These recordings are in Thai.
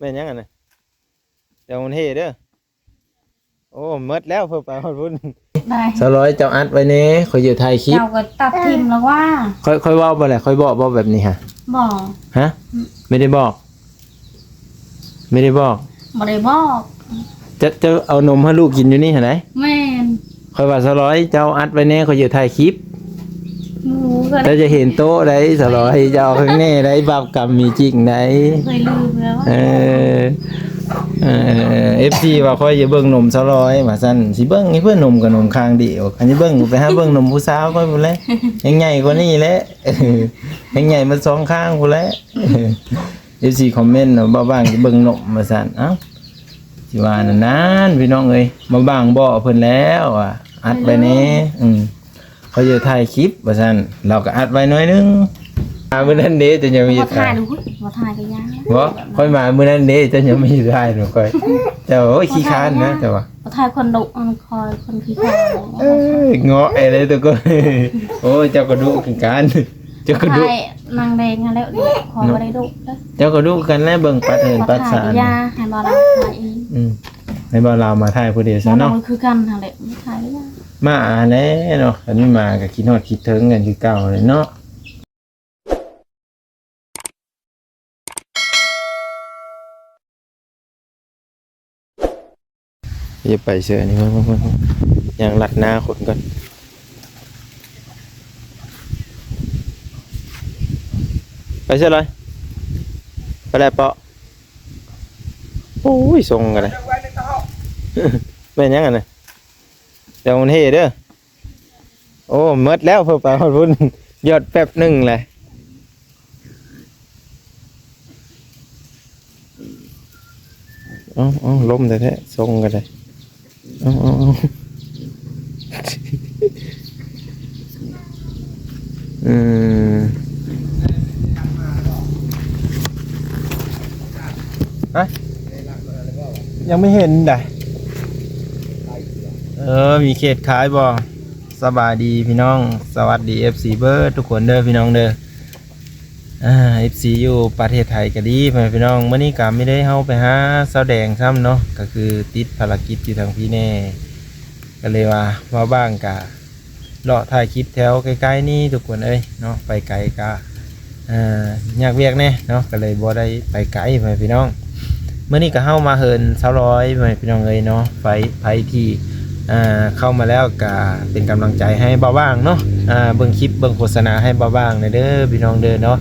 ม่นยังไงนะเดี๋ยวมันเฮเด้อโอ้หมดแล้วเพิ่นไปฮอดพุ่นได้สร้อยเจ้าอัดไว้แน่ข่อยอยู่ถ่ายคลิปเจ้าก็ตัดทิมแล้วว่าค่อยเว้าบ่แหละค่อยบอกแบบนี้ฮะบอกฮะไม่ได้บอกไม่ได้บอกบ่ได้บอกจะเอานมให้ลูกกินอยู่นี่หั่นไหนแม่นค่อยว่าสร้อยเจ้าอัดไว้แน่ข่อยอยู่ถ่ายคลิปหมูก็แล้วจะเห็นโต๊ะได้สร้อยเจ้าข้างแน่ได้บาปกรรมมีจริงได้เคยลืมแล้วFC ว่าค่อยจะเบิ่งนม200ว่าซั่นสิเบิ่งให้เพิ่นนมกับนมข้างเดียวอันนี้เบิ่งไปหาเบิ่งนมผู้สาวค่อยพุ่นแหละยังใหญ่กว่านี้แหละยังใหญ่มา2ข้างพุ่นแหละ FC คอมเมนต์ว่าบ้างสิเบิ่งนมว่าซั่นเอ้าสิว่านั้นพี่น้องเอ้ยมาบ้างบ่เพิ่นแล้วอ่ะอัดไว้แน่เขาจะถ่ายคลิปว่าซั่นเราก็อัดไว้หน่อยนึงมื้อนั้นเด้จะยังมีถ่ายดูบ่ถ่ายก็ยากบ่ค่อยมามื้อนั้นเด้จะยังมีถ่ายหนูค่อยเจ้าโอ้ยขี้ค้านนะเจ้าว่าบ่ถ่ายคนดุคอยคนขี้ค้านเงาะอะไรตัวก็โอ้เจ้าก็ดุคือกันเจ้าก็ดุนางแดงแล้วขอบ่ได้ดุเจ้าก็ดุกันแล้วเบิ่งปัดเหินปัดสารยาให้บ่เราถ่ายเองให้บ่เรามาถ่ายผู้เดียวซะเนาะคือกันนั่นแหละถ่ายยามาแล้วเนาะอันนี้มาก็คิดฮอดคิดถึงกันคือเก่าเลยเนาะอย่าไปเสือนี่อย่างหลัดหน้าคนก่อนไปเสือเลยไปแล้วเปาะโอ้ยทรงกันเลยเป็นยังไงนะเดี๋ยวมันเฮเด้อโอ้หมดแล้วเพิ่นไปฮอดพุ่นยอดแป๊บนึงเลยอ๋อล้มแท้ๆทรงกันเลยอ๋อยังไม่เห็นได้มีเขตขายบ่สบายดีพี่น้องสวัสดี FC เบอร์ทุกคนเด้อพี่น้องเด้อFC อยู่ประเทศไทยก็ดีพี่น้องเมื่อนี้ก็ไม่ได้เฮาไปหาสาวแดงซ้ำเนาะก็คือติดภารกิจอยู่ทางพี่แน่ก็เลยว่าบ้างกะเลาะถ่ายคลิปแถวใกล้ๆนี่ทุกคนเอ้ยเนาะไปไกลกะอยากเวียกแน่เนาะก็เลยบ่ได้ไปไกลพี่น้องเมื่อนี้ก็เข้ามาเฮิน200พี่น้องเอ้ยเนาะไปที่เข้ามาแล้วก็เป็นกำลังใจให้เบาบ้างเนาะเบิ่งคลิปเบิ่งโฆษณาให้เบาบ้างเด้อพี่น้องเด้อเนาะ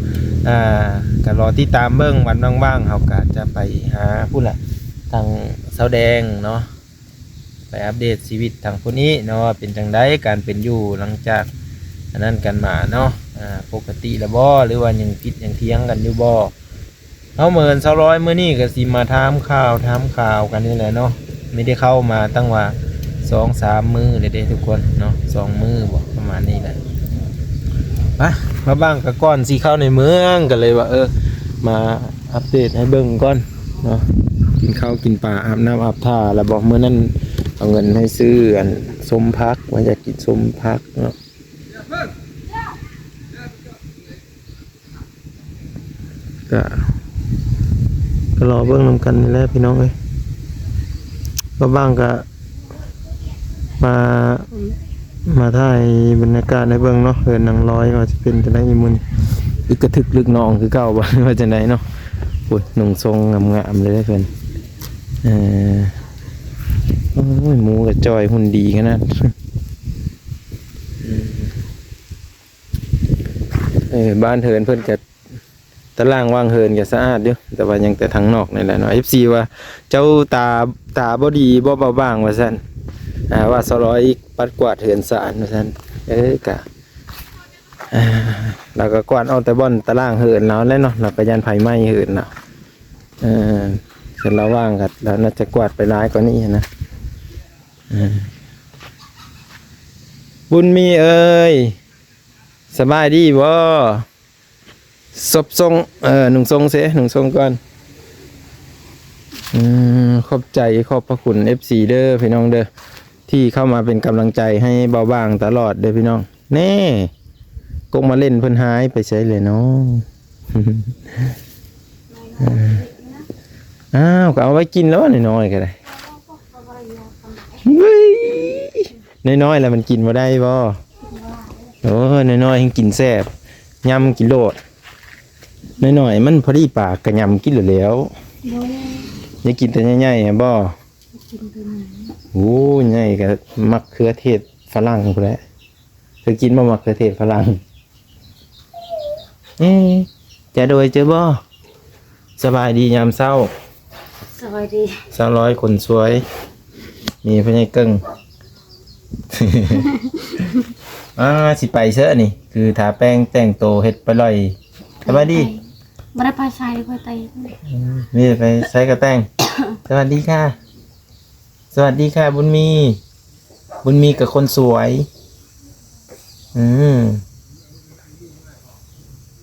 ก็รอติดตามเบิ่งวันว่างๆเขาก็จะไปหาผู้ละทางสาวแดงเนาะไปอัปเดตชีวิตทางผู้นี้เนาะเป็นจังไดการเป็นอยู่หลังจากนั้นกันมาเนาะปกติแล้วบ่หรือว่ายังคิดยังเถียงกันอยู่บ่เอาเหมือน200มื้อนี้ก็สิมาถามข่าวกันนี่แหละเนาะไม่ได้เข้ามาตั้งว่า2-3 มื้อเลยเด้ทุกคนเนาะ2 มื้อบ่ประมาณนี้แหละมาบ้างก็ก่อนสิเข้าในเมืองก็เลยว่ามาอัปเดตให้เบิ่งก่อนเนาะกินข้าวกินปลาอาบน้ำอาบท่าแล้วบอกมื้อนั้นเอาเงินให้ซื้ออันส้มพักว่าอยากกินส้มพักเนาะก็รอเบิ่งนำกันนี่แหละพี่น้องเอ้ยมาบ้างก็มาถ่ายบรรยากาศในเบื้องเนาะเหินนางร้อยว่าจะเป็นจะได้มีมุนอึกกระทึกลึกนองคือเก่าบ่ว่าจะไหนเนาะโอ้ยหนุ่งทรงงามๆเลยเพื่อนโอ้ยหมูกับจอยหุ่นดีขนาดบ้านเหินเพื่อนจะตารางว่างเหินจะสะอาดอยู่แต่ว่ายังแต่ทางนอกนี่แหละเนาะ FC ว่าเจ้าตาบ่ดีบ่เบาบางว่าซั่นว่า200ปัดกวาดเหินสะอาดว่าซั่นกะแล้วก็กวาดเอาแต่บ่อนตารางเหินแล้วเนาะเราก็ยันไผไหม้เหินเนาะเสร็จแล้วว่างกันแล้วน่าจะกวาดไปหลายกว่านี้นะบุญมีเอ้ยสบายดีบ่ศพทรงหนุ่งทรงเสียหนุ่งทรงก่อนขอบใจขอบพระคุณ FC เด้อพี่น้องเด้อที่เข้ามาเป็นกำลังใจให้เบาบางตลอดเด้อพี่น้องแน่กงมาเล่นเพิ่นหายไปใช้เลยเนาะ อ้าวก็เอาไว้กินแล้วน้อยๆก็ได้น้อยๆแล้วมันกินบ่ได้บ่โอ้น้อยๆให้กินแซ่บยำกินโลดน้อยๆมันพอดีปากก็ยำกินแล้ว โดย อย่ากินแต่ใหญ่ๆอะบ่ กินตัวไหน โอ้ใหญ่ก็มะเขือเทศฝรั่งพุ่นแหละเคยกินบ่มะเขือเทศฝรั่งจะโดยเจอบ่สบายดียามเช้า สวัสดี สาวร้อยคนสวย มีพญายเกิ้ง สิไปเสื้อนี่ คือทาแป้งแต่งโตวเฮ็ดไปลอยสบายดี บ่ได้ไปใช้ค่อยไต มีไปใช้กระแต่ง สวัสดีค่ะ สวัสดีค่ะ บุญมี บุญมีกับคนสวย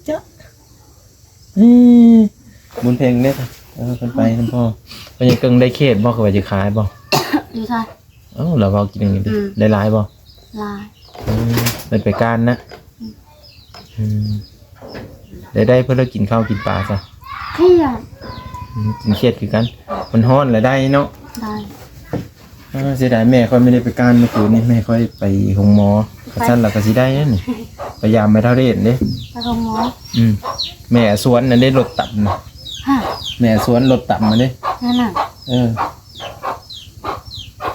เจ้าบุญเพลงเนี่ยคนไปท่านพ่อพญายเกิ้งได้เขตบ่คือว่าจะขายบ่ ดีใช่ เราเอากินอย่างนี้ดิได้หลายบ่ ลาย เป็นไปการนะได้เพื่อเรากินข้าวกินปลาซะ เครียด กินเครียดคือกัน มันฮ้อนแล้วได้เนาะ ได้ เสียดายแม่ค่อยไม่ได้ไปการเมื่อคืนนี่แม่ค่อยไปหงหมอสั้นแล้วก็สิได้นั่นนี่พยายามไม่เท่าเรศเด้ ไปโรงหมอ แม่สวนนั่นได้รถตับนะ ฮะ แม่สวนรถตับมาเด้ นั่นน่ะ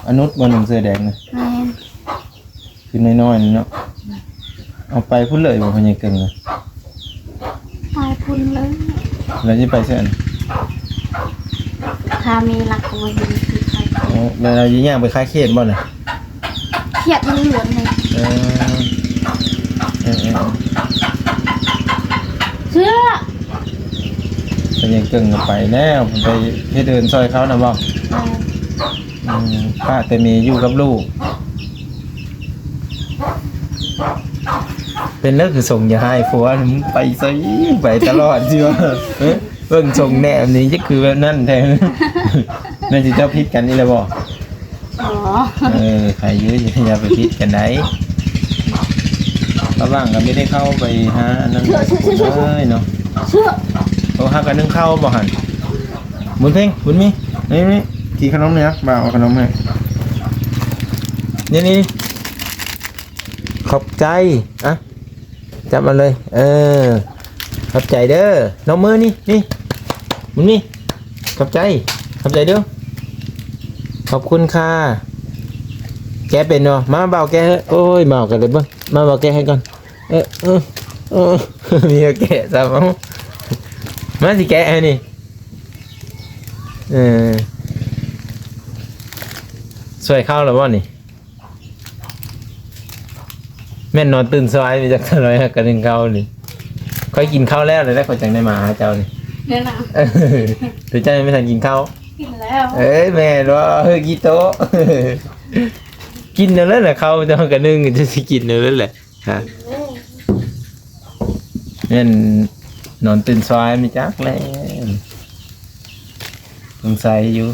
อนุชบนหนุ่มเสื้อแดงนะ แม่น คือน้อยๆนี่เนาะเอาไปพูดเลยบ่พญาเกิงเลย ตายพุ่นเลย แล้วจะไปเสื้ออัน ถ้ามีหลักตัวอยู่คือใคร แล้วเราจะย่างไปคลายเครียดบ่น่ะ เครียดมันเหลือเลย เออ เชื่อ เป็นยังเก่งไปแล้วผมไปให้เดินซอยเขานะบอกป้าแต่มีอยู่กับลูก เป็นเลิกคือส่งอย่าให้ผัวไปซิไปตลอดจิวะเพิ่งส่งแนบนี้จะคือแบบนั้นแทนนั่นจะเจ้าพิษกันนี่เลยบอก อ๋อ ใครยื้ออย่าไปพิษกันไหนระหว่างก็ไม่ได้เข้าไปหาอันนั้นเลยเนาะ เชื่อ โอ้ฮักกันนึ่งเข้าบ่หันบุญเพ่งบุญมีนี่กินขนมเนี่ยบ่าวเอาขนมให้นี่ขอบใจอ่ะจับมาเลยขอบใจเด้อน้องมือนี่บุญมีขอบใจเด้อขอบคุณค่ะแกเป็นเนาะมาเบาแกโอ้ยเบากันเลยเบิ้งมาเบาแกให้ก่อนมีแกซะมั้งมาสิแกะให้นี่สวยเข้าแล้วบ่นี่แม่นนอนตื่นสายมีจักเท่าไหร่กันนึงเข้านี่ค่อยกินข้าวแล้วเลยแล้วค่อยจังได้มาหาเจ้านี่ เนี่ยนะ ตัวเจ้ายังไม่ทันกินข้าว กินแล้ว แม่ว่ากี่โต๊ะกินแล้วแหละข้าวเจ้ากันนึงจะสิกินแล้วแหละฮะแม่นนอนตื่นสายมีจักแล้วสงสัยอยู่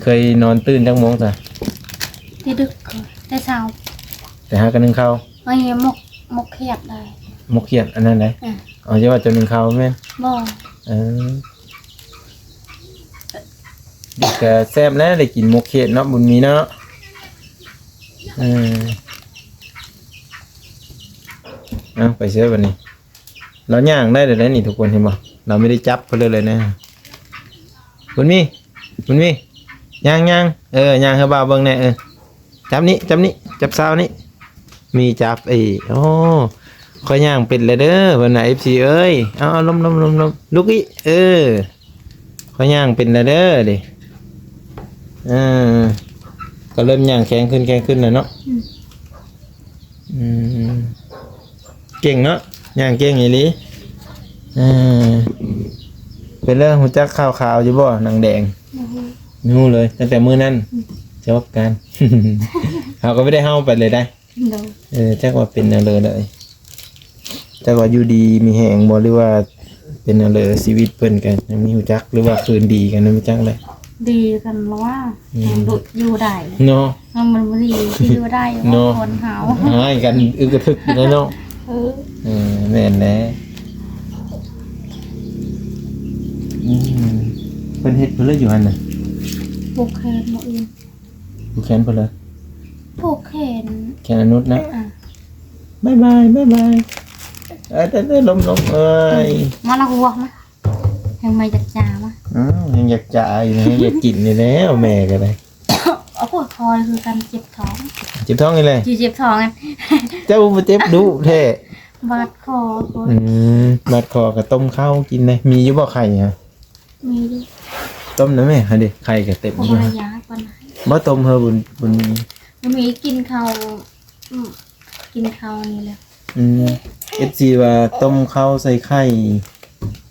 เคยนอนตื่นจังโมงจ้ะ ที่ดึกได้เช้า แต่หากันนึงข้าว ไอ้มกเครียดเลย มกเขียดอันนั้นไหนเอาจะว่าจะนึงข้าวแม่น บ่ ดิกะแซ่บแล้วได้กินมกเขียดเนาะบุญมีเนาะเอาไปเชื่อวันนี้เราย่างได้เลยนะนี่ทุกคนเห็นบ่เราไม่ได้จับเพื่อเลยนะบุญมีย่างย่างให้บ่าวเบิ่งแน่จับนี้จับซาวนี้มีจับโอ้ขอย่างเป็นเลยเด้อวันไหน FC เอ้ยเอาลมลุกอีขอย่างเป็นเลยเด้อดิก็เริ่มย่างแข็งขึ้นแล้วเนาะเก่งเนาะย่างเก่งอีหลีเป็นเรื่องหัวจักขาวๆอยู่บ่หนังแดงนู่เลยตั้งแต่มื้อนั้นจบกัน เขาก็ไม่ได้เฮาไปเลยได้ เดี๋ยว จักว่าเป็นอะไรเลยจักว่าอยู่ดีมีแหงบ่หรือว่าเป็นอะไรชีวิตเพิ่นกันยังมีหัวจักหรือว่าคืนดีกันไม่จักเลย ดีกันแล้วว่าดุอยู่ได้ เนาะ มันไม่ดีที่อยู่ได้ว่าคนหาว หายกันอึกระทึกอยู่เนาะแม่นแน่ เพิ่นเฮ็ดเพิ่นเลยอยู่หั่นน่ะ ผูกแขนหมดอื่น ผู้แขนเพิ่นเลย ผูกแขน แขนอนุชนะ อ่ะ บ๊ายบายแต่ล้มเอ้ย มาละหัวมั้ยยังไม่จัดจ้ามั้ย ยังอยากจ่ายอยู่นะยังอยากกินนี่แล้วแม่ก็ได้ เอาปวดคอคือการเจ็บท้อง เจ็บท้องนี่เลย เจ็บท้องกัน เจ้าบ่เจ็บดุแท้ บาดคอโอ้ย มัดคอกับต้มข้าวกินเลยมีอยู่บ่ไข่ฮะ มีดิ ต้มนะแม่ฮะดิไข่ก็เต็ม พวก อยู่ ระยะก่อนไหน บ่ต้มเฮอบุญ มันมีกินข้าวกินข้าวนี่แหละ FC ว่าต้มข้าวใส่ไข่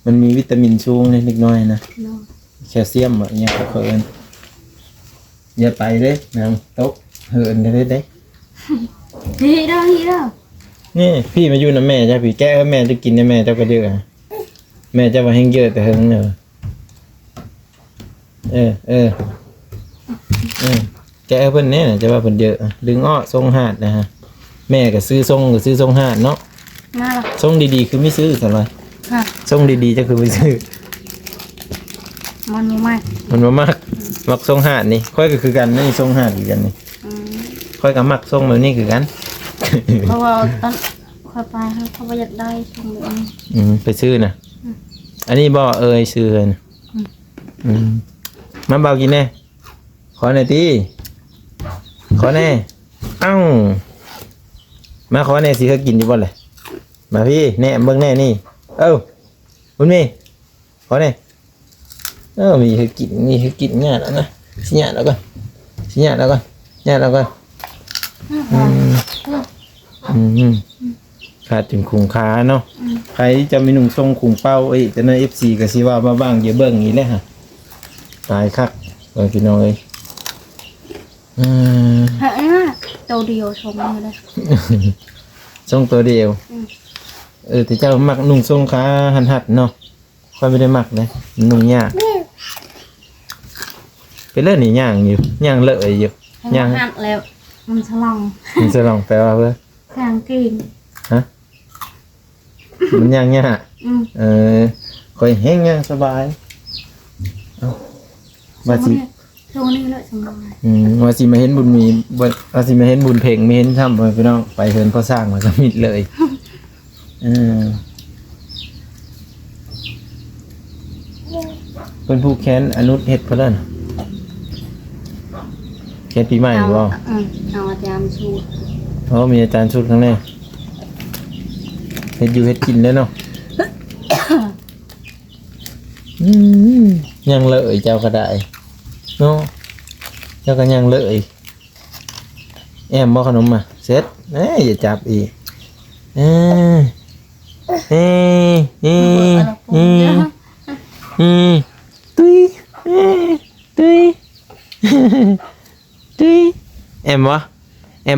มันมีวิตามินสูงนิดหน่อยนะ เนาะ แคลเซียมอ่ะเนี่ยก็เพิ่นอย่าไปเด้นางตกเหินได้เด้ ฮีเด้อ นี่พี่มาอยู่นำแม่จ้ะพี่แก้ให้แม่จะกินให้แม่เจ้าก็เยอะแม่จะว่าให้เยอะแต่เฮิงเนอะเออแก้ให้เพิ่นแน่จะว่าเพิ่นเยอะดึงอ้อทรงหาดนะฮะแม่ก็ซื้อทรงหาดเนาะ มาละ ทรงดีๆคือไม่ซื้อซะเลย ค่ะ ทรงดีๆจะคือไม่ซื้อ มันมีมาก มันบ่มักทรงหาดนี่ค่อยก็คือกันนี่ทรงหาดคือกันนี่ อืม ค่อยก็มักทรงแบบนี้คือกัน เพราะว่าตอนค่อยไปเขาอยากได้ชมแบบนี้ ไปซื้อนะอันนี้บ่ซื้อนะมาเบากินแน่ขอหน่อยตีขอแน่เอ้ามาขอแน่สิเขากินอยู่บ่เลยมาพี่แน่เบิ่งแน่นี่คุณมีขอแน่มีเขากินเนี่ยแล้วนะสิเนี่ยแล้วก่อนขาดถึงคุงค้าเนาะใครจะมีหนุ่งทรงคุงเป้าจะใน FC ก็สิว่ามาบ้างอย่าเบิ่งนี้แหละฮะตายคักพี่น้องเอ้ย ฮะตัวเดียวชมเลย ทรงตัวเดียวแต่เจ้ามักนุ่งทรงขาหัดเนาะค่อยไม่ได้มักเลยนุ่งยากเป็นเรื่องนี่ย่างอยู่ย่างเลอะอยู่ ย่างหัดแล้วมันฉลอง มันจะลองแปลว่าเพื่อ แข่งกิน ฮะมันย่างยากค่อยแห้งย่างสบายว่าสิ ช่วงนี้เลยสบาย ว่าสิมาเห็นบุญมีว่าสิมาเห็นบุญเพ่งไม่เห็นทำไปพี่น้องไปเหินพอสร้างมาสมิดเลยเป็นผู้แค้นอนุเฮ็ดเพิ่นแค้นปีใหม่หรือเปล่า เอาอาจารย์ชู มีอาจารย์ชุดข้างในเฮ็ดอยู่เฮ็ดกินแล้วเนาะยังเลยเจ้าก็ได้เนาะเจ้าก็ยังเลยแอมบ่ขนมมาเสร็จอย่าจับอีกตุ้ยแอม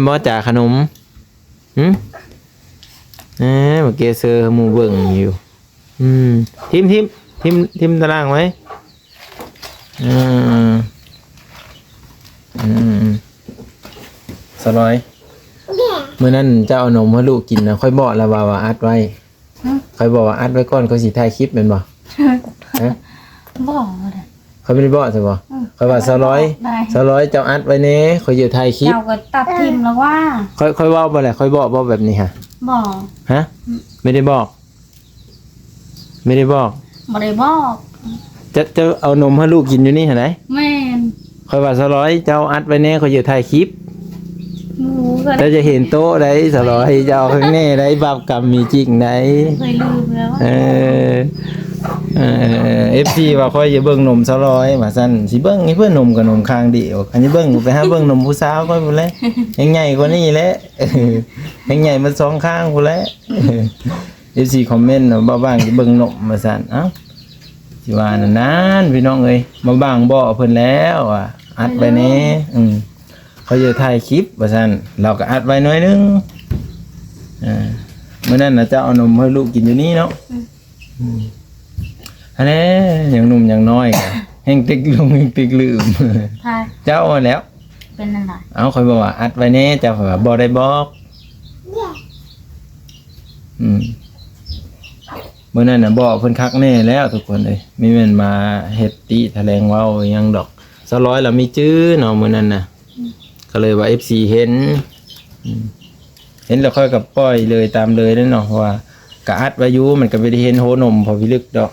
บ่จ่าขนมเมื่อกี้เซอร์หมูเบิ่งอยู่ทิมตารางไว้สลอยเมื่อนั้นเจ้าเอานมให้ลูกกินนะค่อยบอกแล้วว่าอัดไว้ค่อยบอกว่าอัดไว้ก่อนเขาสิถ่ายคลิปแม่นบ่ บอกเลย เขาไม่ได้บอกใช่บ่ค่อยว่าสลอยเจ้าอัดไว้แน่ค่อยอยู่ถ่ายคลิป เจ้าก็ตัดทิมแล้วว่า ค่อยเว้าบ่แหละค่อยบอกแบบนี้ฮะ บอก ฮะไม่ได้บอกบ่ได้บอก จะเอานมให้ลูกกินอยู่นี่เห็นไหม แม่น ค่อยว่าสลอยเจ้าอัดไว้แน่ค่อยอยู่ถ่ายคลิป หมูก็ เจ้าจะเห็นโต๊ะได้สลอยเจ้าข้างแน่ได้บาปกรรมมีจริงได้ เคยลืมแล้ว FC ว่าค่อยอย่าเบิ่งนมสลอยว่าซั่นสิเบิ่งให้เพิ่นนมกับนมข้างเดียวอันนี้เบิ่งไปหาเบิ่งนมผู้สาวค่อยพุ่นแหละยังใหญ่กว่านี้แหละยังใหญ่มันสองข้างพุ่นแหละ FC คอมเมนต์ว่าบ้างสิเบิ่งนมว่าซั่นเอ้าสิว่านั้นพี่น้องเอ้ยมาบ้างบ่เพิ่นแล้วอ่ะอัดไว้แน่เขาจะถ่ายคลิปว่าซั่นเราก็อัดไว้หน่อยนึงมื้อนั้นน่ะเจ้าเอานมให้ลูกกินอยู่นี่เนาะอันนี้อย่างหนุ่มอย่างน้อยก็แห่งติ๊กลงแห่งติ๊กลืม พาย เจ้าเอาแล้ว เป็นอะไร เอาค่อยบอกว่าอัดไว้แน่เจ้าข่อยว่าบ่ได้บอก เมื่อนั้นน่ะบอกเพิ่นคักแน่แล้วทุกคนเลยไม่แม่นมาเฮ็ดติแถลงเว้าหยังดอก200แล้วมีจื้อเนาะมื้อนั้นน่ะก็เลยว่า FC เห็นเห็นแล้วค่อยก็ปล่อยเลยตามเลยนั่นเนาะเพราะว่ากะอัดไว้อยู่มันก็บ่ได้เห็นโหนมพอพิลึกดอก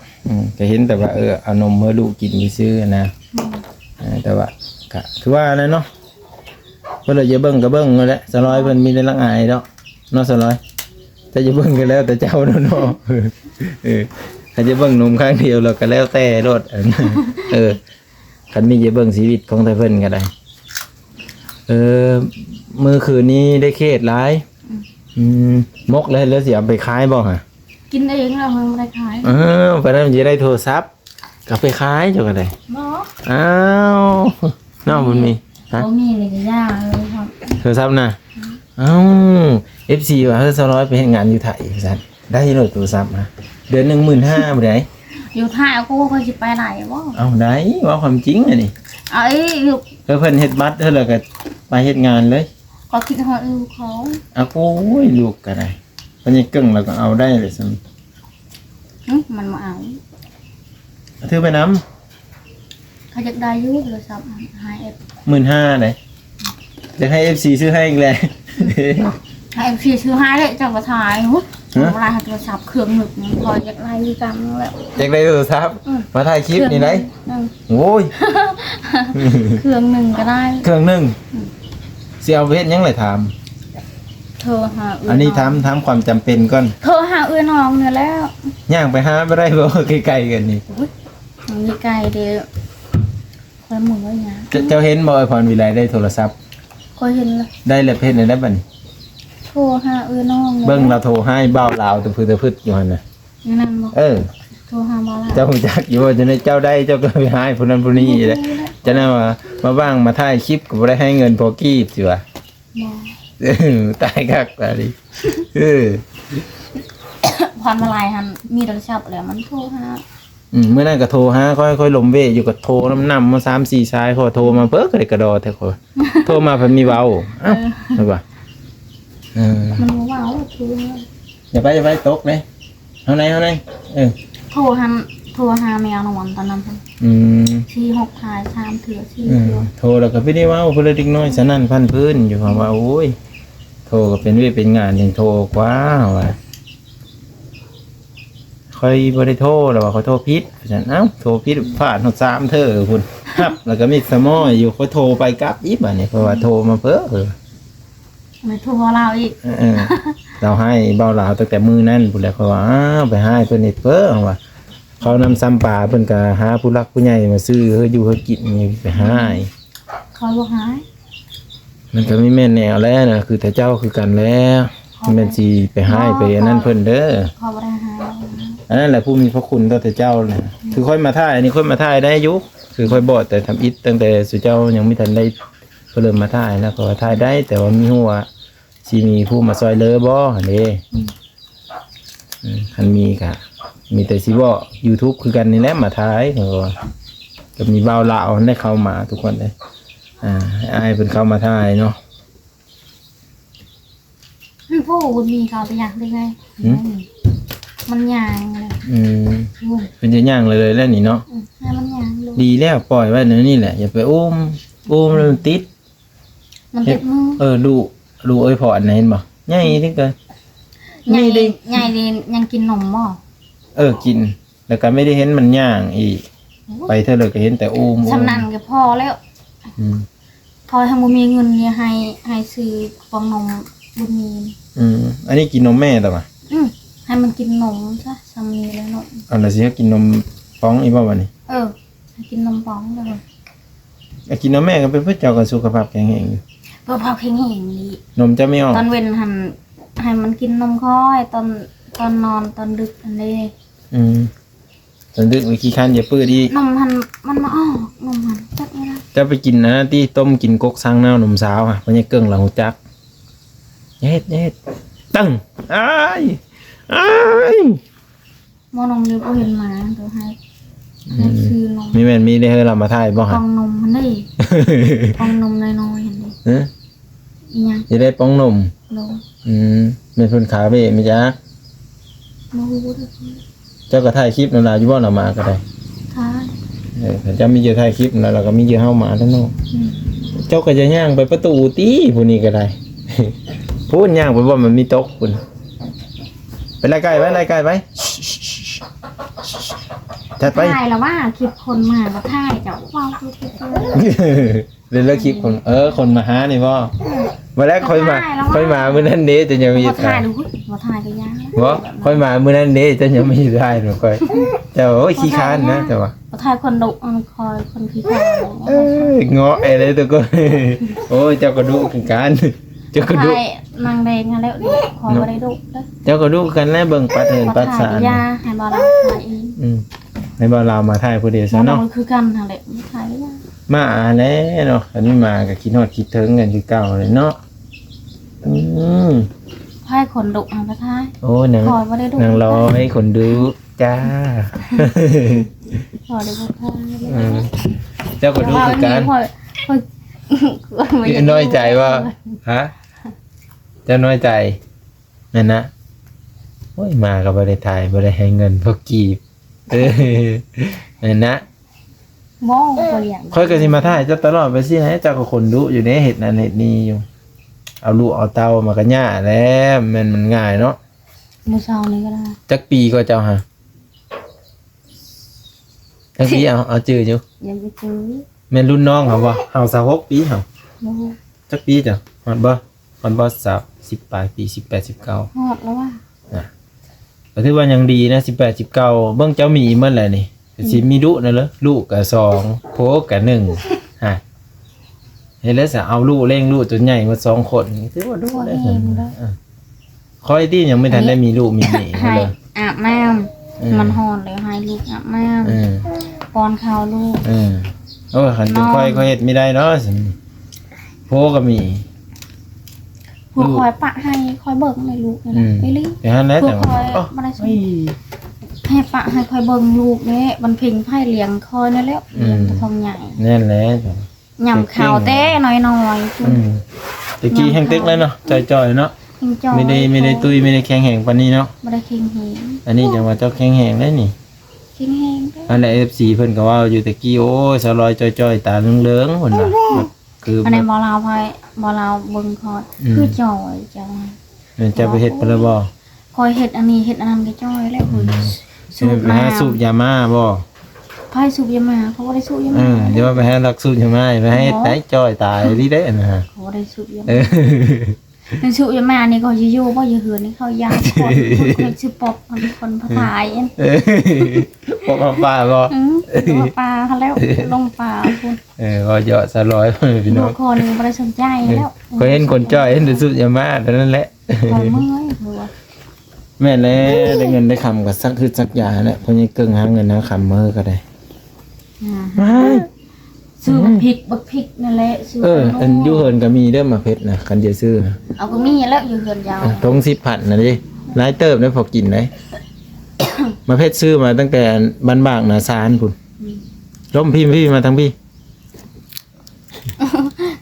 ก็เห็นแต่ว่าเอานมให้ลูกกินซื่อๆนะแต่ว่าก็คือว่านั่นเนาะเพิ่นเลยจะเบิ่งก็เบิ่งนั่นแหละ200เพิ่นมีแต่ละอายดอกเนาะ200จะเบิ่งก็แล้วแต่เจ้าเนาะถ้าจะเบิ่งนมข้างเดียวแล้วก็แล้วแต่โลดคันมีจะเบิ่งชีวิตของแต่เพิ่นก็ได้มื้อคืนนี้ได้เคสหลายมกแล้วสิเอาไปขายบ่ฮะ กินเองเราไม่ได้ขาย ไปนั้นมันจะได้โทรศัพท์ก็ไปขายจังก็ได้ บ่ อ้าวน้องบุญมีฮะ บ่มีเลยก็ยากเลยครับ โทรศัพท์น่ะFC ว่า200ไปเฮ็ดงานอยู่ไทยซั่นได้โหลดโทรศัพท์มาเดือน 15,000 บ่ได้ อยู่ท่ากูก็สิไปไหนบ่ เอาได้ว่าความจริงอันนี้ เอาอยู่ เพิ่นเฮ็ดบัตรเท่าแล้วก็ไปเฮ็ดงานเลย ก็คิดฮอดเขา เอาโอ้ยลูกก็ได้เพิ่นยังกึ่งแล้วก็เอาได้เลยซั่น มันมาเอา ถือไปนำ เขาจะได้อยู่โทรศัพท์5F 15,000ได้จะให้ FC ซื้อให้อีกแล้ว ให้พี่ซื้อให้เลยจังว่าถ่ายหุ้เวลาโทรศัพท์เครื่องหนึกพออยากไล่กันแล้ว อยากได้โทรศัพท์มาถ่ายคลิปนี่ได้โอ้ย เครื่องหนึงก็ได้ เครื่องหนึงสิเอาไปเฮ็ดหยังล่ะถาม เธอหา อันนี้ถามความจำเป็นก่อน เธอหาเอื้อน้องเนี่ยแล้ว ย่างไปหาบ่ได้บ่ไกลๆกันนี่ มีไก่เดียวคอยหมุนไว้เนี่ย เจ้าเห็นบ่ไอ้พรวิไลได้โทรศัพท์ คอยเห็นเลย ได้แล้วเพชรได้บัดนี้ โทรหาเอื้อน้อง เบิ่งเราโทรให้บ่าวลาวตะพือตะพึดอยู่หั่นน่ะ นั่นบอก โทรหาบ้าละ เจ้าฮู้จักอยู่ว่าจะได้เจ้าได้เจ้าก็ไปหาให้ผู้นั้นผู้นี้แหละจะน่าว่ามาว่างมาถ่ายคลิปก็บ่ได้ให้เงินพอกีบสิว่า ตายคักตาดิ พรมาลายฮันมีโทรศัพท์แล้วมันโทรหา เมื่อนั้นก็โทรหาค่อยๆลมเวอยู่ก็โทรนำมา3-4สายพอโทรมาเพิ่นก็ได้กระดอแต่คนโทรมาเพิ่นมีเว้าเอ้าได้ป่ะมันว้าวโทร อย่าไปตกเลยเฮาไหนโทรหาแมวนอนตอนนั้นที่6ถ่าย3เถื่อ4เถื่อ โทรแล้วก็ไม่ได้เว้าเพิ่นเลยเด็กน้อยสนั่นพันพื้นอยู่ว่าโอ้ยโทรก็เป็นเวทเป็นงานยังโทรกว่าว่าค่อยบ่ได้โทรแล้วว่าเขาโทรผิดเพราะฉะนั้นเอ้าโทรผิดพลาดฮอด3เทื่อพุ่นครับแล้วก็มีสมอยอยู่เขาโทรไปกลับอีกบัดนี้เพราะว่าโทรมาเพ้อ ไม่โทรเราอีก เราให้เบาหลาวตั้งแต่มือนั่นพุ่นแล้วเขาว่าอ้าวไปให้เพิ่นเฮ็ดเพ้อว่าเขานำซ้ำปลาเพิ่นก็หาผู้รักผู้ใหญ่มาซื้อเฮาอยู่เฮากินนี่ไปให้ เขาบอกหาย มันก็ไม่แม่นแนวแล้วนะคือแต่เจ้าคือกันแล้วแม่นสิไปให้ไปอันนั้นเพิ่นเด้อ เขาบ่ได้หาย อันนั้นแหละผู้มีพระคุณต่อแต่เจ้าน่ะคือค่อยมาถ่ายอันนี้ค่อยมาถ่ายได้อยู่คือค่อยบอกแต่ทำอิฐตั้งแต่สุเจ้ายังไม่ทันได้เพิ่นเริ่มมาถ่ายแล้วก็ถ่ายได้แต่ว่ามีฮู้ว่าสิมีผู้มาซอยเหลือบ่หั่นเด้คันมีก็มีแต่สิบ่ YouTube คือกันนี่แหละมาถ่ายก็มีบ่าวลาวได้เข้ามาทุกคนเลยอายเพิ่นเข้ามาถ่ายเนาะ พ่อคุณมีเขาไปอยากได้ไงมันยางเลย เป็นจะย่างเลยแล้วนี่เนาะ ให้มันยางเลย ดีแล้วปล่อยไว้เดี๋ยวนี่แหละอย่าไปอุ้มแล้วมันติด มันติดมือ ดูเอ้ยพออันไหนเห็นบ่ใหญ่ที่เกิน ใหญ่ดียังกินนมบ่ กินแล้วก็ไม่ได้เห็นมันย่างอีกไปเท่าเลยก็เห็นแต่อุ้ม สำนันกับพ่อแล้วพอทำบุมีเงินเนี่ยให้ซื้อฟองนมบุญมี อันนี้กินนมแม่แต่ว่า ให้มันกินนมซะสามีแล้วนม เอาล่ะสิให้กินนมป้องอีบ่วันนี้ ให้กินนมป๋องเลย กินนมแม่ก็เป็นเพื่อเจ้ากับสุขภาพแข็งแรงอยู่ เพื่อพาเพ่งเห็นดี นมจะไม่ออก ตอนเว้นหันให้มันกินนมค่อยตอนนอนตอนดึกอันนี้ ตอนดึกวิธีคันอย่าปื้อดี นมหันมันมาออกนมหันจัดไม่ได้ จะไปกินนะที่ต้มกินกกซังน้านมสาวอ่ะเพราะเนี่ยเกิ่งหลังหูจักเย็ดตั้งอ้าย หม้อนมเลี้ยวก็เห็นหมาตัวให้ซื้อนม มีแม่นมีได้ให้เรามาถ่ายบ่ ฟ ฮะ องนมมันได้ฟองนมน้อยๆเห็นไหมอีหยัง จะได้ป้องนม ลง เป็นคนขาเบ้ไหมจ๊ะ มาหูด้วย เจ้าก็ถ่ายคลิปนั่นล่ะอยู่บ่น่ะมาก็ได้ ท้าย ถ้าเจ้ามีเยอะถ่ายคลิปนั่นแล้วก็มีเยอะเฮามาทั้งนั้นเจ้าก็จะย่างไปประตูติผู้นี้ก็ได้ พูดย่างไปบ่มันมีตกพุ่นไปไล่ไก่ไว้ไล่ไก่ไว้จัดไป ถ่ายแล้วว่าคลิปคนมาก็ถ่ายเจ้าเว้าทุกที เล่นแล้วคลิปคนคนมาหานี่บ่มาแรกค่อยมามื้อนั้นเด้จะยังมี บ่ถ่า ถ่าย ย ดูบ่ถ่ายก็ยาก บ่ค่อยมามื้อนั้นเด้จะยังมีถ่ายหนูค่อยเจ้าโอ้ยขี้ค้านนะเจ้าว่า บ่ถ่ายคนดุคอยคนขี้ขลาด เงาะอะไรตัวก็โอ้ยเจ้าก็ดุคือกันเจ้าก็ดุ ถ่ายนางแดงมาแล้วขอบ่ได้ดุเด้อ เจ้าก็ดุกันแล้วเบิ่งปัดเหินปัดสาร ยาให้บ่เราถ่ายเอง ในบ้านเรามาถ่ายผู้เดียวซะ บ่ เนาะ คือกันนั่นแหละถ่ายยา มาแล้วเนาะอันนี้มาก็คิดฮอดคิดถึงกันคือเก่าเลยเนาะถ่ายคนดุเอาไปถ่าย โอ้นาง ขอบ่ได้ดุ นางรอให้คนดูจ้า ขอได้บ่ถ่าย เจ้าก็ดูคือกัน คอย น้อยใจว่าฮะเจ้าน้อยใจนั่นนะโอ้ยมาก็บ่ได้ถ่ายบ่ได้ให้เงินพวกกีบนั่นนะ มองบ่อย่าง ค่อยก็สิมาถ่ายเจ้าตลอดไปสิให้เจ้าก็คนดุอยู่ในเฮ็ดนั่นเฮ็ดนี่อยู่เอาลูกเอาเต้ามาก็ย่าแล้วมันง่ายเนาะ มื้อเช้านี้ก็ได้ จักปีก็เจ้าฮะจักปีเอาจื้ออยู่ ยังไปซื้อ แม่นรุ่นน้องเขาบ่เฮา26ปีเฮา บ่ จักปีจ้ะฮอดบ่10ปลายปี18 19 ฮอดแล้วว่า ก็ถือว่ายังดีนะ18 19เบิ่งเจ้ามีเมื่อไหร่นี่สิมีดุนั่นเหรอลูกก็2โพก็1ฮะเฮ็ดแล้วสิเอาลูกเลี้ยงลูกจนใหญ่มา2คนนี่ถือว่าดุแล้วคอยที่ยังไม่ทันได้มีลูกมีเมีย ให้ เลย อาบน้ำมันฮ้อนเลยให้ลูกอาบน้ำป้อนข้าวลูก โอ้ขันเป็นค่อยเฮ็ดไม่ได้เนาะสิโพก็มี ผู้คอยปะให้คอยเบิ่งในลูกนี่แหละไปลิ แต่ฮันแล้ว ผู้ แต่ คอย ว่า บ่ได้สนให้ปะให้คอยเบิ่งลูกนี่มันเพ่งไผ่เลี้ยงคอยนั่นแหละเลี้ยงทองใหญ่ แน่นแล้ว ยำข้าวเต้น้อยๆ ตะกี้แห้งตึกแล้วเนาะจ่อยๆเนาะไม่ได้ตุ้ยไม่ได้แข็งแห้งปานนี้เนาะ บ่ได้เค็งเฮง อันนี้จังว่าเจ้าแข็งแห้งได้นี่ เค็งเฮงเด้อ อันนั้น FC เพิ่นก็ว่าอยู่ตะกี้โอ้ยสลอยจ่อยๆตาเหลืองๆเพิ่นว่าแบบคือ อันนี้บ่ลาวไผบ่ลาวเบิ่งคอยคือจอยจัง มันจะไปเฮ็ดปะละบ่ คอยเฮ็ดอันนี้เฮ็ดอันนั้นก็จ้อยแล้วคุณสูบ ไปหาสูบยามาบ่ ไผสูบยามาเขาบ่ได้สูบยามา เดี๋ยวไปหาลักสูบยามาไปให้ตายจ่อยตายดีเด้นะฮะ เขาบ่ได้สูบยา เอ มา อ สูบยามานี่ก็สิอยู่บ่อยู่เหือนนี่เขายาคนคนสิปอบคนพะทายอัน พวกมาป้าบ่ ปลาเขาแล้วลงปลาคุณ ก็เหยาะสลอยพี่ ลู น้อก ง คนบ่ได้สนใจแล้ว ก็เห็นคนจ้อยเห็นแต่สุดยามาเท่านั้นแหละ คอยเมื่อยคือว่า แม่นแล้วได้เงินได้คำก็สักคือสักยาแหละเพราะนี่เกิงหาเงินหาคำมื้อก็ได้ ซื้อพริกบักพริกนั่นแหละซื้อ อันอยู่เฮินก็มีเด้อมาเพชรนะคันจะซื้อนะ เอาก็มีแล้วอยู่เหือนยาว ทง10,000น่ะดิหลายเติบได้พอกินได้มาเพชรซื้อมาตั้งแต่บ้านบางนาซานพุ่นล้มพี่มาทั้งพี่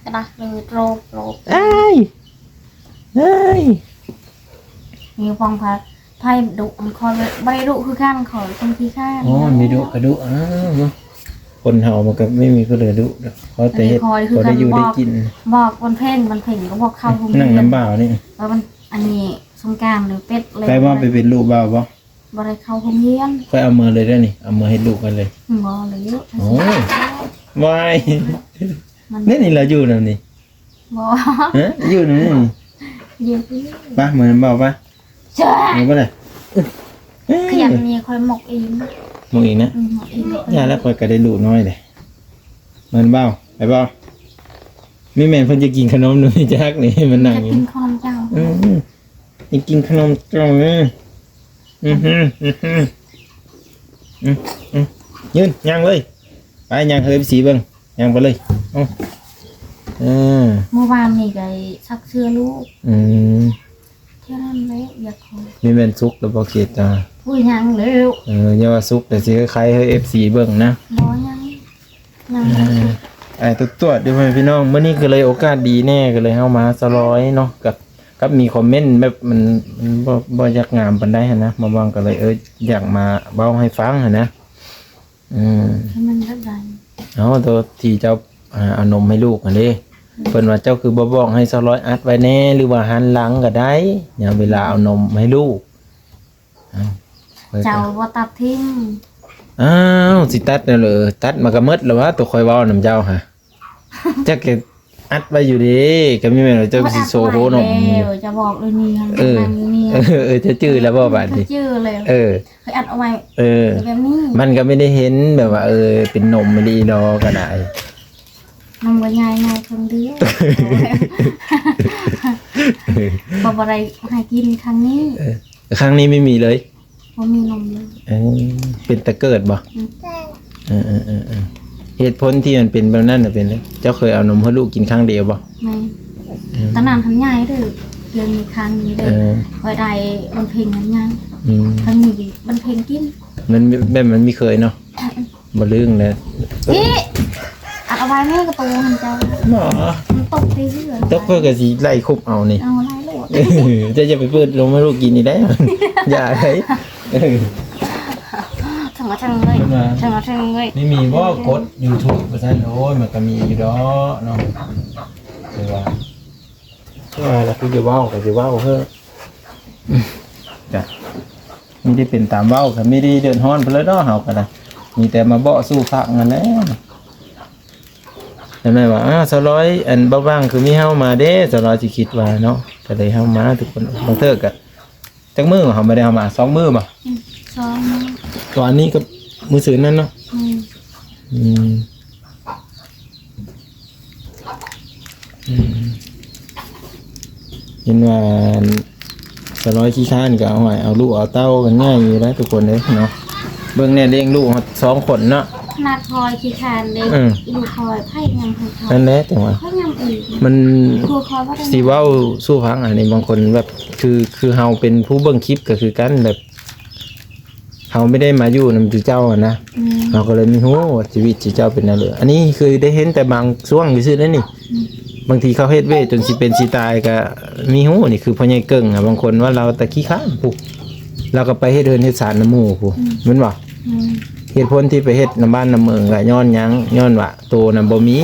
กระดาษเลยโรบ เอ้ย มีฟองพัดไพ่ดุมันคอยบ่ได้ดุคือข้างคอยคนที่ข้าง อ๋อมีดุกระดุคนเฮามันก็ไม่มีก็เลยดุเขาแต่เฮ็ดเขาได้อยู่ได้กิน บอกวันเพ่งมันเพ่งก็บอกเข้าโรงเรีย นั่งน้ำบ่าวนี่ แล้วมันอันนี้สงกรานต์หรือเป็ดเลย ไปว่าไปเป็นลูกบ่าวบ่ บ่ได้เข้าโรงเรียน ค่อยเอามือเลยได้อนี่เอามือให้ลูกกันเลย บ่เลยเยอะ โอ้ยวาย มัน นี่เราอยู่นั่นนี่ บ่ ฮะอยู่นั่นนี่ เยอะพี่ ป่ะเหมือนบ่าวป่ะ จ้า เอาบ่ได้ ขยันมีคอยหมกเอง มองอีกนะ หมกเอง ย่าแล้วค่อยก็ได้ลูกน้อยเลยเหมือนบ่าวไปบ่าวมีแม่นเพิ่นจะกินขนมหนูนี่จักนี่มันนั่ง จะ อยู่ กินขนมเจ้า นี่กินขนมจ้องนี่ยืนย่างเลยไปย่างเฮ้ยไปสีเบิ่งย่างไปเลยเอาเมื่อวานนี่ก็ซักเสื้อลูก เท่านั้นแหละอยากขอ มีแม่นซุกแล้วบ่เกตจ้า ผู้ยังเร็ว อย่าว่าซุกแต่สิคล้ายๆเฮ้ย FC เบิ่งนะ บ่ยังยัง ไอ้ตัวเดี๋ยวพี่น้องมื้อนี้ก็เลยโอกาสดีแน่ก็เลยเฮามาสลอยเนาะกับ กับมีคอมเมนต์แบบมันบ่อยากงามปานใดหั่นนะมาบางก็เลยอยากมาเว้าให้ฟังหั่นนะให้มันแบบใดเอาตัวที่เจ้าเอานมให้ลูกอันนี้เพิ่นว่าเจ้าคือบ่บอกให้200อัดไว้แน่หรือว่าหันหลังก็ได้ยามเวลาเอานมให้ลูกเจ้าบ่ตัดทิ้งอ้าวสิตัดน่ะเหรอตัดมาก็หมดแล้วว่าตัวคอยเว้านำเจ้าฮะจักอัดไว้อยู่ดิก็มีแม่นว่าเจ้าสิโซโหนมจะบอกเลยนี่จะจื้อแล้วบ่บาดนี้จื้อเลยเคยอัดเอาไว้แบบนี้มันก็ไม่ได้เห็นแบบว่าเป็นนมไม่ดีดอกก็ได้นมก็ง่ายๆคนเดียวบ่บ่ได้ให้กินครั้งนี้ครั้งนี้ไม่มีเลยบ่มีนมเลยเป็นตะเกิดบ่เหตุผลที่มันเป็นแบบนั้นน่ะเป็นเลยเจ้าเคยเอานมให้ลูกกินครั้งเดียวบ่ไม่ตอนนั้นทันใหญ่เด้อเรื่องมีครั้งนี้เด้อคอยได้มันเพลงนั้นยังครั้งนี้มันเพลงกินมันแบบมันไม่เคยเนาะบ่ลืมเลยอัดเอาไว้แม่กระตูนเจ้าหมอมันตกตีเรื่อยตกเพื่อกะสิไล่คุบเอานี่เอาไล่ลูกจะไปเปิดลงให้ลูกกินนี่ได้อย่าเลยทั้งเลยไม่มีว่ากด YouTube ประชันโอ้ยมันก็มีอยู่ดอกเนาะคือว่าแล้วคือจะว่าวก็จะว่าวเฮ้อจ้ะไม่ได้เป็นตามว่าวก็ไม่ได้เดินฮ้อนไปเลยเนาะเฮาก็ได้มีแต่มาเบาะสู้ฟักนั่นแหละเห็นไหมว่า200อันบ้างคือมีเฮามาเด้200สิคิดว่าเนาะก็เลยเฮามาทุกคนบางเทื่อก็จักมื้อเฮาไม่ได้เฮามา2มื้อบ่2มื้อตอนนี้ก็มือถือนั่นเนาะเห็นว่า200ขี้ข้านก็เอาลูกเอาเต้ากันง่ายอยู่แล้วทุกคนเลยเนาะเบิ่งเนี่ยเลี้ยงลูก2คนเนาะนาดคอยขี้ข้านเด้ลูกคอยไผยังให้เขานั่นแหละจังว่าไผยังอีกมันสิเว้าสู้ฟังอันนี้บางคนแบบคือเฮาเป็นผู้เบิ่งคลิปก็คือกันแบบเขาไม่ได้มาอยู่นำเจ้านะเราก็เลยไม่รู้ว่าชีวิตเจ้าเป็นอะไรอันนี้คือได้เห็นแต่บางช่วงอยู่ซื่อนั่นนี่บางทีเขาเฮ็ดเวทจนสิเป็นสิตายก็มีหูนี่คือพ่อใหญ่เกิ่งอ่ะบางคนว่าเราตะขี้ข้านปุ๊บเราก็ไปเฮ็ดเดินเฮ็ดสารน้ำหมู่ปุ๊บเหมือนว่าเหตุผลที่ไปเฮ็ดน้ำบ้านน้ำเมืองก็ย้อนยังย้อนว่าโตน่ะบ่มี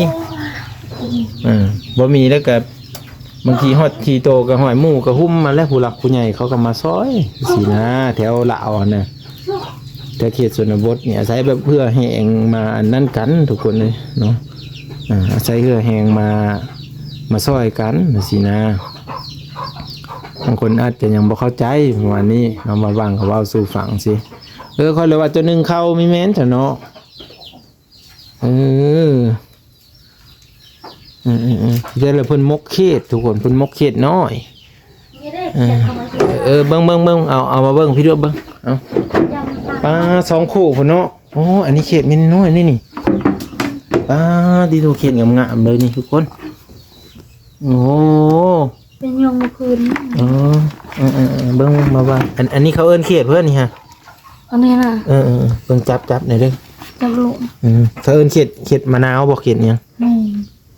บ่มีแล้วก็บางทีฮอดทีโตก็ห้อยหมู่ก็หุ้มมาแล้วผู้หลักผู้ใหญ่เขาก็มาซอยสินะแถวลาวน่ะแต่เขตชนบทเนี่ยอาศัยแบบเพื่อแหงมานั่นกันทุกคนเลยเนาะอาศัยเพื่อแหงมาซอยกันสินะบางคนอาจจะยังบ่เข้าใจวันนี้เอามาบ้างเขาเว้าสู่ฟังสิเขาเลยว่าตัวนึงเข้าไม่แม่นจ้ะเนาะเดี๋ยวเราเพิ่นมกเขตทุกคนเพิ่นมกเขตน้อยเบิ่งเอามาเบิ่งพี่ด้วยเบิ่งเอาปลา2คู่พุ่นเนาะโอ้อันนี้เขตมันน้อยนี่ปลาดีโตเขตงามๆเลยนี่ทุกคนโอ้เป็นยงคืนเบิ่งมาว่าอันนี้เขาเอิ้นเขตเพิ่นนี่ฮะอันนี้น่ะเบิ่งจับหน่อยเด้อจับลูกเขาเอิ้นเขตมะนาวบ่เขตหยัง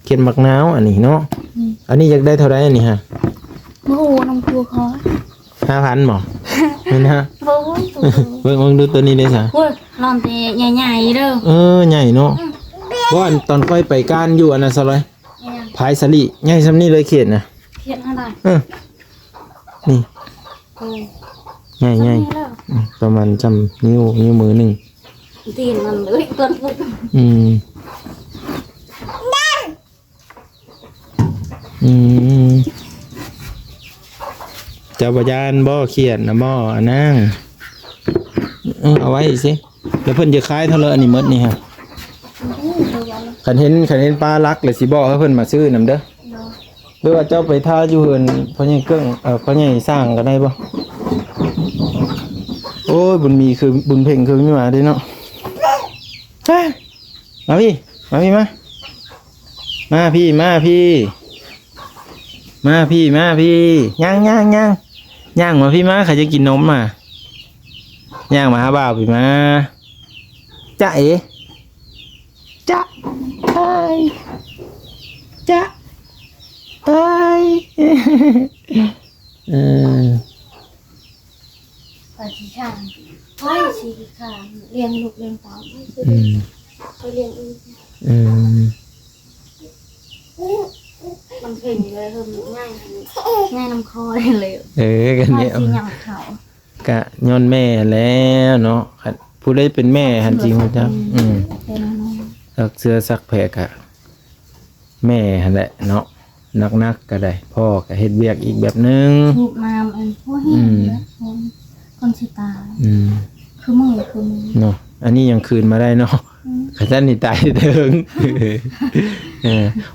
เขตมะนาวอันนี้เนาะอันนี้อยากได้เท่าไหร่อันนี้ฮะโอ้โหน้องครูเขา5,000บ่เห็นฮะเบิ่งดูตัวนี้ได้ซะโอ้ยลอนแต่ใหญ่ๆเด้อใหญ่เนาะว่าตอนค่อยไปก้านอยู่อันนั้นซะเลยพายสลิใหญ่ซำนี้เลยเขตน่ะเขตอะไรนี่ใหญ่ประมาณจำนิ้วมือนึงตีนมันเลยต้นพุกเจ้าบยานบ่เขียนนะบ่นั่งเอาไว้สิแล้วเพิ่นจะคล้ายเท่าเลยอันนี้มดนี่ฮะขันเห็นปลาลักเลยสิบ่ให้เพิ่นมาซื้อนำเด้อหรือว่าเจ้าไปท่าอยู่เฮือนพ่อใหญ่เกิ้งพ่อใหญ่สร้างก็ได้บ่โอ้ยบุญมีคือบุญเพ่งคือไม่มาได้เนาะมาพี่มาพี่ย่างมาพี่มาใครจะกินนมมาย่างมาหาบ่าวพี่มาจ๊ะเอ๋จ๊ะไอ้ ไปที่ข้างไปสิข้างเลี้ยงลูกเลี้ยงเต้าไปเลี้ยงอีกมันเพ่งเลยง่ายน้ำคอเลย กันเนี่ย สิหยังเขา กะย้อนแม่แล้วเนาะผู้ได้เป็นแม่หันจริงจังเป็นน้อง สักเสื้อสักแผกอะแม่หันแหละเนาะนักก็ได้พ่อก็เฮ็ดเวียกอีกแบบนึง ลูกน้ำอันพ่อเห็นแล้วคนสิตาคือมือเนาะอันนี้ยังคืนมาได้เนาะข้าท่านนี่ตายเถิง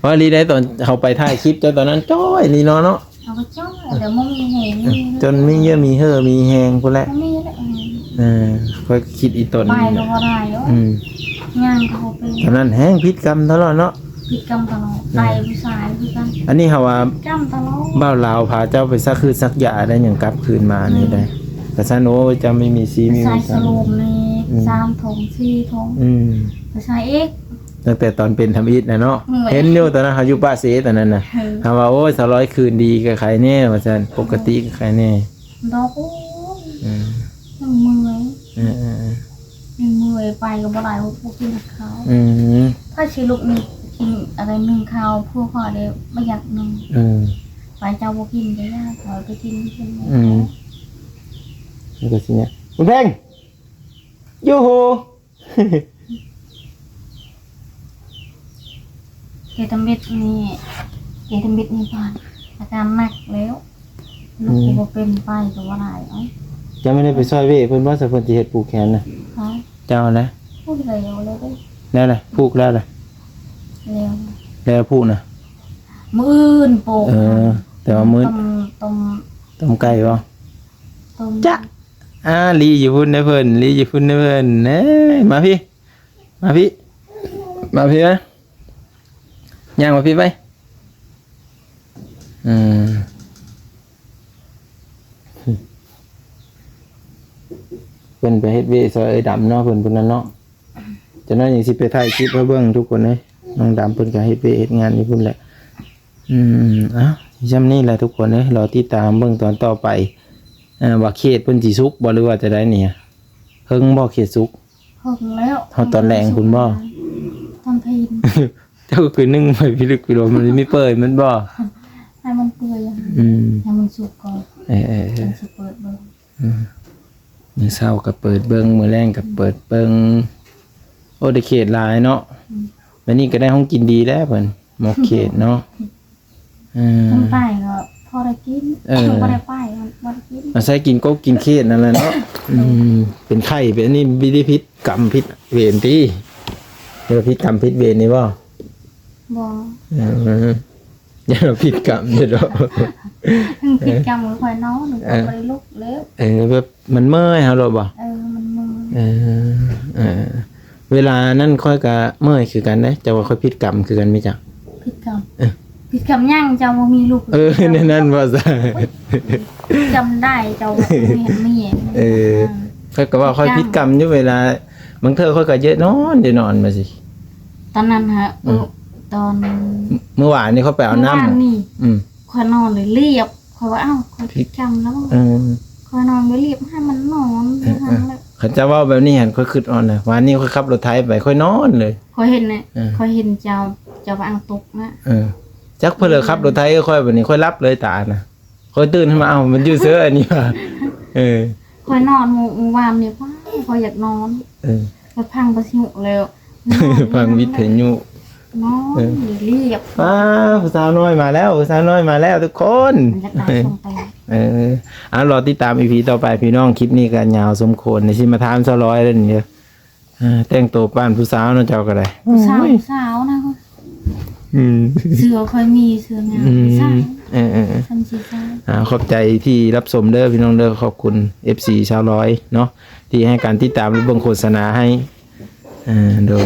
ว่าลีได้ตอนเขาไปถ่ายคลิปตอนนั้นจ้อยลีเนาะเอาไปจ้อยเดี๋ยวมึงมีแหงจนไม่เยอะมีเห่อมีแหงพุ่นแหละไม่เยอะค่อยคิดอีตนไปก็บ่ได้งานเขาไปตอนนั้นแห้งพิษกรรมตลอดเนาะพิษกรรมตลอดไปผู้ชายคือกันอันนี้เขาว่าก รรมตลอดบ้าวลาวพาเจ้าไปซักคือซักยาได้อย่างกลับคืนมานี่ได้กระซันโอ้จะไม่มีซีมีใส่สโลมนี่3 ถุง 4 ถุงผู้ชายเอกตั้งแต่ตอนเป็นทำอิฐนะเนาะเห็นอยู่ตอนนั้นเขาอยู่ป้าเสตอนนั้นนะถามว่าโอ้ย200คืนดีกับใครแน่ว่าซั่นปกติกับใครแน่ดอกยังเมื่อยไปก็บ่ได้พวกกินข้าวถ้าสิลูกนี่กินอะไรนึ่งข้าวพวกเขาได้บ่อยากนึ่งไปเจ้าบ่กินได้ยากขอไปกินนี่ก็สิเนี่ยคุณเพ่งยูฮูเกตมิดนี่ผ่านอาการหนักแล้วลูกก็เป็นไปก็ว่าได้จะไม่ได้ไปซอยเว้เพิ่นว่าสะเพิ่นสิเฮ็ดปลูกแขนน่ะเจ้านะพูดเลยเอาเลยแล้วล่ะปลูกแล้วล่ะแล้วปลูกน่ะมื้ออื่นปลูกแต่ว่ามื้อต้มไก่บ่จ๊ะลีอยู่พุ่นเด้อเพิ่นลีอยู่พุ่นเด้อเพิ่นเอ้ยมาพี่นะย่างมาพี่ไปเพิ่นไปเฮ็ดเวซอยดำเนาะเพิ่นพุ่นนั่นเนาะจะนั้นอย่างสิไปถ่ายคลิปมาเบิ่งทุกคนเลยน้องดำเพิ่นก็เฮ็ดเวเฮ็ดงานอยู่พุ่นแหละจำนี่แหละทุกคนเลยรอติดตามเบิ่งตอนต่อไปว่าเขตเพิ่นสิสุกบ่หรือว่าจะได้เนี่ยเฮิงบ่เขตสุกเฮิงแล้วเฮาตอนแรงคุณบ่ตอนเพลนเจ้าคือนึ่งไปพิลึกพิโลมันไม่เปิดมันบ่ให้มันเปื่อยให้มันสุกก่อนสิเปิดเบิ่งมื้อเช้าก็เปิดเบิ่งมื้อแลงก็เปิดเบิ่งโอ้ได้เขตหลายเนาะวันนี้ก็ได้ห้องกินดีแล้วเพิ่นหมอกเขตเนาะมันไปก็พอได้กินบ่ได้ไปบ่ได้กินอาศัยกินก็กินเขตนั่นแหละเนาะเป็นไข้เป็นนี่บิดิพิษกรรมพิษเวรติเดี๋ยวพิษกรรมพิษเวรนี่บ่อย่าพิษกรรมเด้อพิษกรรมก็ค่อยนอนบ่ได้ลุกแล้วแบบมันเมื่อยเฮาหรอบ่มันเมื่อยเวลานั้นค่อยก็เมื่อยคือกันเด้จะว่าค่อยพิษกรรมคือกันมั้ยจ๊ะพิษกรรมยังเจ้าบ่มีลูกนั่นว่าซะจำได้เจ้าไม่เห็นค่อยก็ว่าค่อยพิษกรรมอยู่เวลาบางเทื่อค่อยก็เยอะนอนมาสิตอนนั้นฮะตอนเมื่อวานนี่เขาไปเอาน้ำค่อยนอนเลยเรียบค่อยว่าค่อยพิษกรรมแล้วค่อยนอนเรียบให้มันนอนเขาจะว่าแบบนี้เห็นค่อยขึ้นอ่อนเลยวันนี้ค่อยขับรถไถไปค่อยนอนเลยค่อยเห็นเนี่ยค่อยเห็นเจ้าว่าอังตกนะจักเพื่อขับรถไถก็ค่อยแบบนี้ค่อยรับเลยตานะค่อยตื่นขึ้นมามันอยู่เสื้ออันนี้ว่ะค่อยนอนมื้อวานเนี่ยค่อยอยากนอนก็พังประสิวแล้วฟังวิทยุน้องเรียบผู้สาวน้อยมาแล้วทุกคนรอติดตาม EP ต่อไปพี่น้องคลิปนี้กันยาวสมควรในสิมาถามซะร้อยแล้วนี่แต่งตัวป้านผู้สาวเนาะเจ้าก็ได้ผู้สาวนะเสื้อค่อยมีเสื้องามสาวขอบใจที่รับชมเด้อพี่น้องเด้อขอบคุณ FC ชาวร้อยเนาะที่ให้การติดตามหรือเบิ่งโฆษณาให้โดย